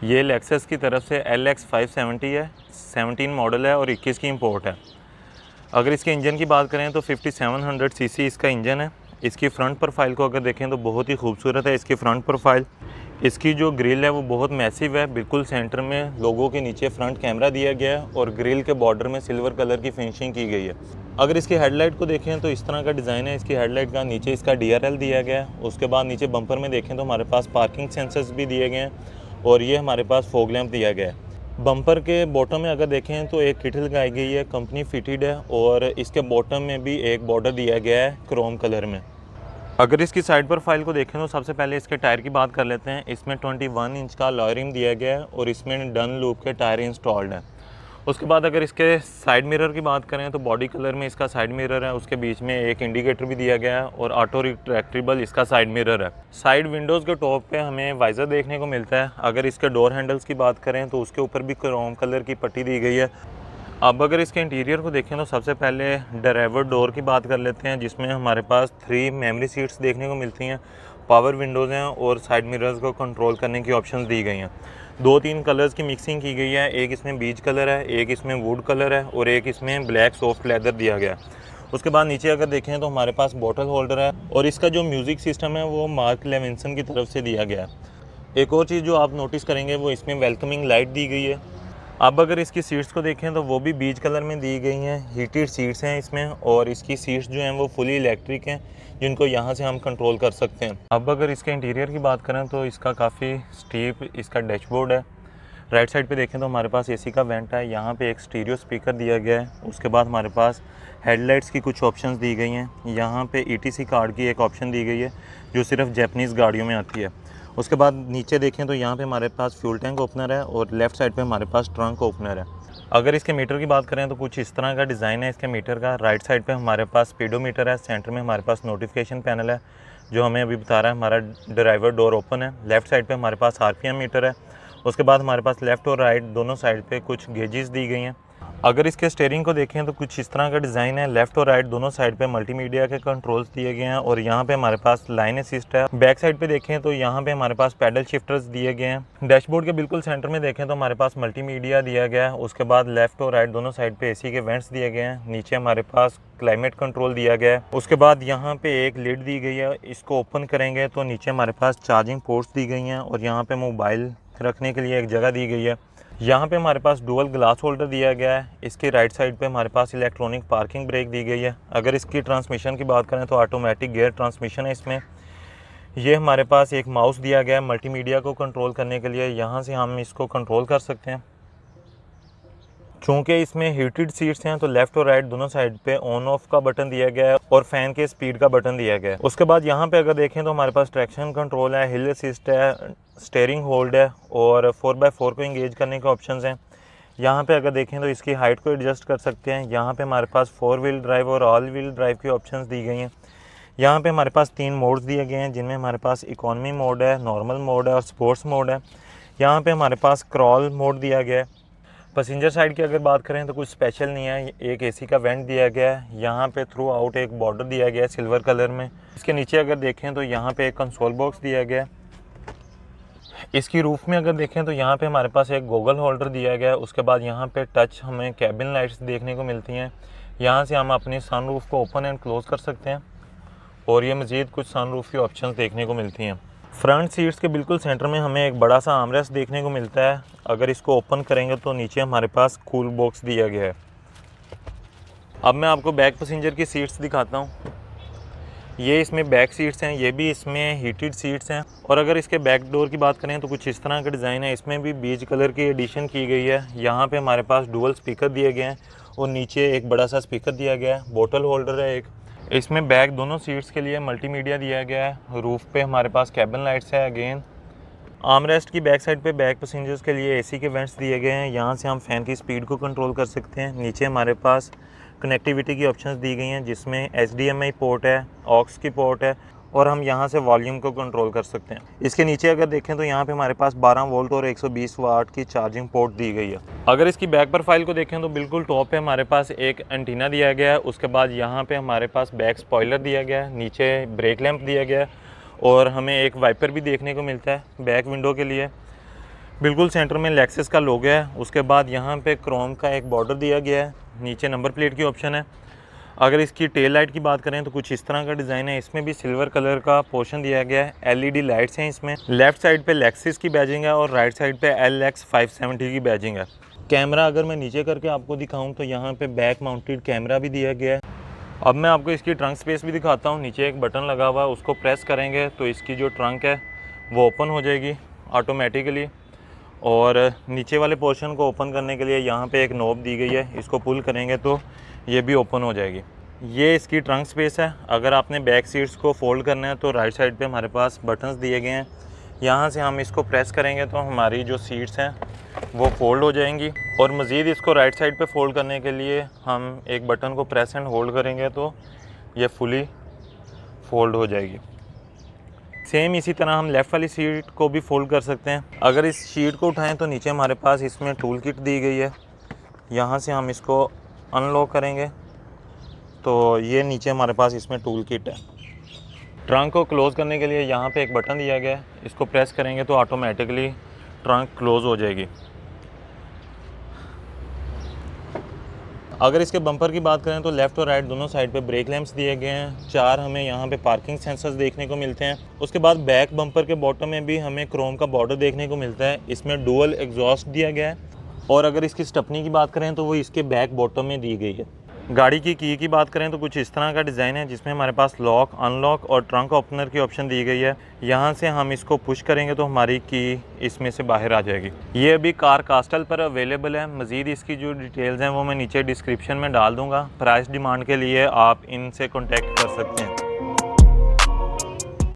ये लेक्सस की तरफ से LX570 है, 17 मॉडल है और 21 की इंपोर्ट है। अगर इसके इंजन की बात करें तो 5700 सीसी इसका इंजन है। इसकी फ्रंट प्रोफाइल को अगर देखें तो बहुत ही खूबसूरत है इसकी फ्रंट प्रोफाइल। इसकी जो ग्रिल है वो बहुत मैसिव है, बिल्कुल सेंटर में लोगों के नीचे फ्रंट कैमरा दिया गया है और ग्रिल के बॉर्डर में सिल्वर कलर की फिनिशिंग की गई है। अगर इसकी हेडलाइट को देखें तो इस तरह का डिज़ाइन है इसकी हेडलाइट का। नीचे इसका DRL दिया गया है। उसके बाद नीचे बम्पर में देखें तो हमारे पास पार्किंग सेंसर्स भी दिए गए हैं और ये हमारे पास फॉग लैंप दिया गया है। बम्पर के बॉटम में अगर देखें तो एक किट लगाई गई है, कंपनी फिटेड है और इसके बॉटम में भी एक बॉर्डर दिया गया है क्रोम कलर में। अगर इसकी साइड प्रोफाइल को देखें तो सबसे पहले इसके टायर की बात कर लेते हैं। इसमें 21 इंच का अलॉय रिम दिया गया है और इसमें डन लूप के टायर इंस्टॉल्ड हैं। उसके बाद अगर इसके साइड मिरर की बात करें तो बॉडी कलर में इसका साइड मिरर है, उसके बीच में एक इंडिकेटर भी दिया गया है और ऑटो रिट्रैक्टेबल इसका साइड मिरर है। साइड विंडोज़ के टॉप पे हमें वाइज़र देखने को मिलता है। अगर इसके डोर हैंडल्स की बात करें तो उसके ऊपर भी क्रोम कलर की पट्टी दी गई है। अब अगर इसके इंटीरियर को देखें तो सबसे पहले ड्राइवर डोर की बात कर लेते हैं, जिसमें हमारे पास 3 मेमोरी सीट्स देखने को मिलती हैं, पावर विंडोज़ हैं और साइड मिरर्स को कंट्रोल करने की ऑप्शंस दी गई हैं। 2-3 कलर्स की मिक्सिंग की गई है, एक इसमें बीज कलर है, एक इसमें वुड कलर है और एक इसमें ब्लैक सॉफ्ट लेदर दिया गया है। उसके बाद नीचे अगर देखें तो हमारे पास बॉटल होल्डर है और इसका जो म्यूज़िक सिस्टम है वो मार्क लेविंसन की तरफ से दिया गया है। एक और चीज़ जो आप नोटिस करेंगे वो इसमें वेलकमिंग लाइट दी गई है। अब अगर इसकी सीट्स को देखें तो वो भी बीज कलर में दी गई हैं, हीटेड सीट्स हैं इसमें और इसकी सीट्स जो हैं वो फुली इलेक्ट्रिक हैं, जिनको यहाँ से हम कंट्रोल कर सकते हैं। अब अगर इसके इंटीरियर की बात करें तो इसका काफ़ी स्टीप इसका डैशबोर्ड है। राइट साइड पे देखें तो हमारे पास AC का वेंट है, यहाँ पे एक स्टीरियो स्पीकर दिया गया है। उसके बाद हमारे पास हेडलाइट्स की कुछ ऑप्शंस दी गई हैं। यहाँ पे ETC कार्ड की एक ऑप्शन दी गई है जो सिर्फ जैपनीज़ गाड़ियों में आती है। उसके बाद नीचे देखें तो यहाँ पे हमारे पास फ्यूल टैंक ओपनर है और लेफ़्ट साइड पे हमारे पास ट्रंक ओपनर है। अगर इसके मीटर की बात करें तो कुछ इस तरह का डिज़ाइन है इसके मीटर का। राइट साइड पे हमारे पास स्पीडोमीटर है, सेंटर में हमारे पास नोटिफिकेशन पैनल है जो हमें अभी बता रहा है हमारा ड्राइवर डोर ओपन है। लेफ़्ट साइड पे हमारे पास RPM मीटर है। उसके बाद हमारे पास लेफ़्ट और राइट दोनों साइड पे कुछ गेजेस दी गई हैं। अगर इसके स्टीयरिंग को देखें तो कुछ इस तरह का डिज़ाइन है। लेफ़्ट और राइट दोनों साइड पे मल्टीमीडिया के कंट्रोल्स दिए गए हैं और यहाँ पे हमारे पास लाइन असिस्ट है। बैक साइड पे देखें तो यहाँ पे हमारे पास पैडल शिफ्टर्स दिए गए हैं। डैशबोर्ड के बिल्कुल सेंटर में देखें तो हमारे पास मल्टीमीडिया दिया गया है। उसके बाद लेफ़्ट और राइट दोनों साइड पे AC के वेंट्स दिए गए हैं। नीचे हमारे पास क्लाइमेट कंट्रोल दिया गया है। उसके बाद यहाँ पे एक लिड दी गई है, इसको ओपन करेंगे तो नीचे हमारे पास चार्जिंग पोर्ट्स दी गई हैं और यहाँ पे मोबाइल रखने के लिए एक जगह दी गई है। यहाँ पे हमारे पास डुअल ग्लास होल्डर दिया गया है। इसके राइट साइड पे हमारे पास इलेक्ट्रॉनिक पार्किंग ब्रेक दी गई है। अगर इसकी ट्रांसमिशन की बात करें तो ऑटोमेटिक गियर ट्रांसमिशन है इसमें। ये हमारे पास एक माउस दिया गया है मल्टीमीडिया को कंट्रोल करने के लिए, यहाँ से हम इसको कंट्रोल कर सकते हैं। चूँकि इसमें हीटेड सीट्स हैं तो लेफ़्ट और राइट दोनों साइड पे ऑन ऑफ का बटन दिया गया है और फ़ैन के स्पीड का बटन दिया गया है। उसके बाद यहाँ पे अगर देखें तो हमारे पास ट्रैक्शन कंट्रोल है, हिल असिस्ट है, स्टीयरिंग होल्ड है और 4x4 को इंगेज करने के ऑप्शंस हैं। यहाँ पे अगर देखें तो इसकी हाइट को एडजस्ट कर सकते हैं। यहाँ पे हमारे पास 4 व्हील ड्राइव और ऑल व्हील ड्राइव की ऑप्शंस दी गई हैं। यहाँ पे हमारे पास 3 मोड्स दिए गए हैं जिनमें हमारे पास इकोनॉमी मोड है, नॉर्मल मोड है और स्पोर्ट्स मोड है। यहाँ पे हमारे पास क्रॉल मोड दिया गया है। पैसेंजर साइड की अगर बात करें तो कुछ स्पेशल नहीं है, एक AC का वेंट दिया गया है। यहाँ पे थ्रू आउट एक बॉर्डर दिया गया है सिल्वर कलर में। इसके नीचे अगर देखें तो यहाँ पे एक कंसोल बॉक्स दिया गया है। इसकी रूफ में अगर देखें तो यहाँ पे हमारे पास एक गॉगल होल्डर दिया गया है। उसके बाद यहाँ पे टच हमें कैबिन लाइट्स देखने को मिलती हैं। यहाँ से हम अपनी सनरूफ को ओपन एंड क्लोज़ कर सकते हैं और ये मज़ीद कुछ सनरूफ की ऑप्शंस देखने को मिलती हैं। फ्रंट सीट्स के बिल्कुल सेंटर में हमें एक बड़ा सा आर्मरेस्ट देखने को मिलता है। अगर इसको ओपन करेंगे तो नीचे हमारे पास कूल बॉक्स दिया गया है। अब मैं आपको बैक पैसेंजर की सीट्स दिखाता हूँ। ये इसमें बैक सीट्स हैं, ये भी इसमें हीटेड सीट्स हैं। और अगर इसके बैक डोर की बात करें तो कुछ इस तरह का डिज़ाइन है, इसमें भी बीज कलर की एडिशन की गई है। यहाँ पे हमारे पास डुअल स्पीकर दिए गए हैं और नीचे एक बड़ा सा स्पीकर दिया गया है। बोतल होल्डर है एक। इसमें बैक दोनों सीट्स के लिए मल्टीमीडिया दिया गया है। रूफ पे हमारे पास कैबिन लाइट्स है अगेन। आर्मरेस्ट की बैक साइड पे बैक पैसेंजर्स के लिए AC के वेंट्स दिए गए हैं, यहाँ से हम फ़ैन की स्पीड को कंट्रोल कर सकते हैं। नीचे हमारे पास कनेक्टिविटी की ऑप्शंस दी गई हैं जिसमें HDMI पोर्ट है, ऑक्स की पोर्ट है और हम यहाँ से वॉल्यूम को कंट्रोल कर सकते हैं। इसके नीचे अगर देखें तो यहाँ पे हमारे पास 12 वोल्ट और 120 वाट की चार्जिंग पोर्ट दी गई है। अगर इसकी बैक प्रोफाइल को देखें तो बिल्कुल टॉप पे हमारे पास एक एंटीना दिया गया है। उसके बाद यहाँ पे हमारे पास बैक स्पॉइलर दिया गया है, नीचे ब्रेक लैंप दिया गया है और हमें एक वाइपर भी देखने को मिलता है बैक विंडो के लिए। बिल्कुल सेंटर में लेक्सस का लोगो है। उसके बाद यहाँ पे क्रोम का एक बॉर्डर दिया गया है, नीचे नंबर प्लेट की ऑप्शन है। अगर इसकी टेल लाइट की बात करें तो कुछ इस तरह का डिज़ाइन है, इसमें भी सिल्वर कलर का पोर्शन दिया गया है। एलईडी लाइट्स हैं इसमें। लेफ़्ट साइड पे लेक्सिस की बैजिंग है और राइट साइड पे LX 570 की बैजिंग है। कैमरा अगर मैं नीचे करके आपको दिखाऊं तो यहाँ पे बैक माउंटेड कैमरा भी दिया गया है। अब मैं आपको इसकी ट्रंक स्पेस भी दिखाता हूँ। नीचे एक बटन लगा हुआ है, उसको प्रेस करेंगे तो इसकी जो ट्रंक है वो ओपन हो जाएगी ऑटोमेटिकली। और नीचे वाले पोर्शन को ओपन करने के लिए यहाँ पे एक नॉब दी गई है, इसको पुल करेंगे तो ये भी ओपन हो जाएगी। ये इसकी ट्रंक स्पेस है। अगर आपने बैक सीट्स को फोल्ड करना है तो राइट साइड पे हमारे पास बटन्स दिए गए हैं, यहाँ से हम इसको प्रेस करेंगे तो हमारी जो सीट्स हैं वो फोल्ड हो जाएंगी। और मज़ीद इसको राइट साइड पे फोल्ड करने के लिए हम एक बटन को प्रेस एंड होल्ड करेंगे तो ये फुली फोल्ड हो जाएगी। सेम इसी तरह हम लेफ़्ट वाली सीट को भी फोल्ड कर सकते हैं। अगर इस शीट को उठाएं तो नीचे हमारे पास इसमें टूल किट दी गई है, यहाँ से हम इसको अनलॉक करेंगे तो ये नीचे हमारे पास इसमें टूल किट है। ट्रंक को क्लोज़ करने के लिए यहाँ पे एक बटन दिया गया है, इसको प्रेस करेंगे तो ऑटोमेटिकली ट्रंक क्लोज़ हो जाएगी। अगर इसके बम्पर की बात करें तो लेफ़्ट और राइट दोनों साइड पे ब्रेक लैंप्स दिए गए हैं। 4 हमें यहाँ पे पार्किंग सेंसर्स देखने को मिलते हैं। उसके बाद बैक बम्पर के बॉटम में भी हमें क्रोम का बॉर्डर देखने को मिलता है। इसमें डुअल एग्जॉस्ट दिया गया है। और अगर इसकी स्टपनी की बात करें तो वो इसके बैक बॉटम में दी गई है। गाड़ी की बात करें तो कुछ इस तरह का डिज़ाइन है, जिसमें हमारे पास लॉक, अनलॉक और ट्रंक ओपनर की ऑप्शन दी गई है। यहाँ से हम इसको पुश करेंगे तो हमारी की इसमें से बाहर आ जाएगी। ये अभी कार कास्टल पर अवेलेबल है। मज़ीद इसकी जो डिटेल्स हैं वो मैं नीचे डिस्क्रिप्शन में डाल दूँगा। प्राइस डिमांड के लिए आप इनसे कॉन्टेक्ट कर सकते हैं।